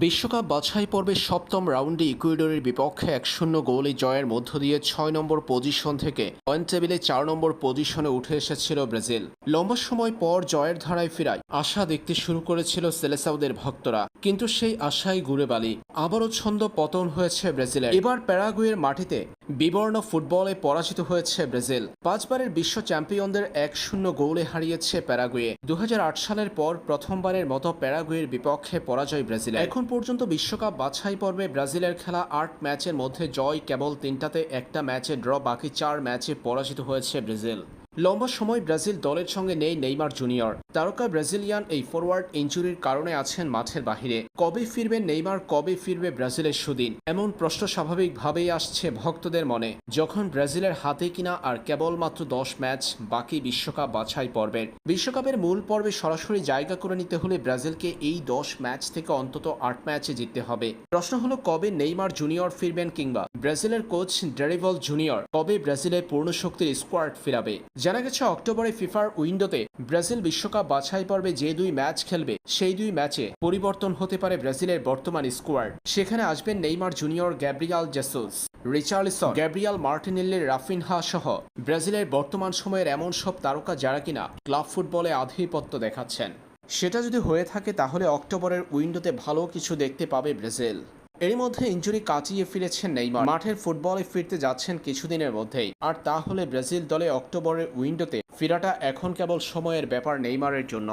বিশ্বকাপ বাছাই পর্বের সপ্তম রাউন্ডে ইকুয়েডরের বিপক্ষে ১-০ গোলে জয়ের মধ্য দিয়ে ৬ নম্বর পজিশন থেকে পয়েন্ট টেবিলে ৪ নম্বর পজিশনে উঠে এসেছিল ব্রাজিল। লম্বা সময় পর জয়ের ধারায় ফেরায় আশা দেখতে শুরু করেছিল সেলেসাওদের ভক্তরা, কিন্তু সেই আশাই গুড়ে বালি। আবারও ছন্দ পতন হয়েছে ব্রাজিলের। এবার প্যারাগুয়ের মাটিতে বিবর্ণ ফুটবলে পরাজিত হয়েছে ব্রাজিল। ৫ বারের বিশ্ব চ্যাম্পিয়নদের ১-০ গোলে হারিয়েছে প্যারাগুয়ে। ২০০৮ সালের পর প্রথমবারের মতো প্যারাগুয়ের বিপক্ষে পরাজয় ব্রাজিলের। এখন পর্যন্ত বিশ্বকাপ বাছাই পর্বে ব্রাজিলের খেলা ৮ ম্যাচের মধ্যে জয় কেবল ৩টাতে, একটা ম্যাচে ড্র, বাকি ৪ ম্যাচে পরাজিত হয়েছে ব্রাজিল। লম্বা সময় ব্রাজিল দলের সঙ্গে নেই নেইমার জুনিয়র। তারকা ব্রাজিলিয়ান এই ফরওয়ার্ড ইনজুরির কারণে আছেন মাঠের বাহিরে। কবে ফিরবেন নেইমার, কবে ফিরবে ব্রাজিলের সুদিন, এমন প্রশ্ন স্বাভাবিকভাবেই আসছে ভক্তদের মনে, যখন ব্রাজিলের হাতে কিনা আর কেবলমাত্র ১০ ম্যাচ বাকি বিশ্বকাপ বাছাই পর্বের। বিশ্বকাপের মূল পর্বে সরাসরি জায়গা করে নিতে হলে ব্রাজিলকে এই ১০ ম্যাচ থেকে অন্তত ৮ ম্যাচে জিততে হবে। প্রশ্ন হলো, কবে নেইমার জুনিয়র ফিরবেন, কিংবা ব্রাজিলের কোচ ডেরিভল জুনিয়র কবে ব্রাজিলের পূর্ণ শক্তির স্কোয়াড ফিরাবে। জানা গেছে অক্টোবরে ফিফার উইন্ডোতে ব্রাজিল বিশ্বকাপ বাছাই পর্বে যে ২ ম্যাচ খেলবে, সেই ২ ম্যাচে পরিবর্তন হতে পারে ব্রাজিলের বর্তমান স্কোয়াড। সেখানে আসবেন Neymar junior, Gabriel Jesus, Richarlison, Gabriel Martinelli, Raphinha সহ ব্রাজিলের বর্তমান সময়ের এমন সব তারকা যারা কিনা ক্লাব ফুটবলে আধিপত্য দেখাচ্ছেন। সেটা যদি হয়ে থাকে তাহলে অক্টোবরের উইন্ডোতে ভালো কিছু দেখতে পাবে ব্রাজিল। এরই মধ্যে ইনজুরি কাটিয়ে ফিরেছেন নেইমার, মাঠের ফুটবলে ফিরতে যাচ্ছেন কিছুদিনের মধ্যেই। আর তা হলে ব্রাজিল দলে অক্টোবরের উইন্ডোতে ফেরাটা এখন কেবল সময়ের ব্যাপার নেইমারের জন্য।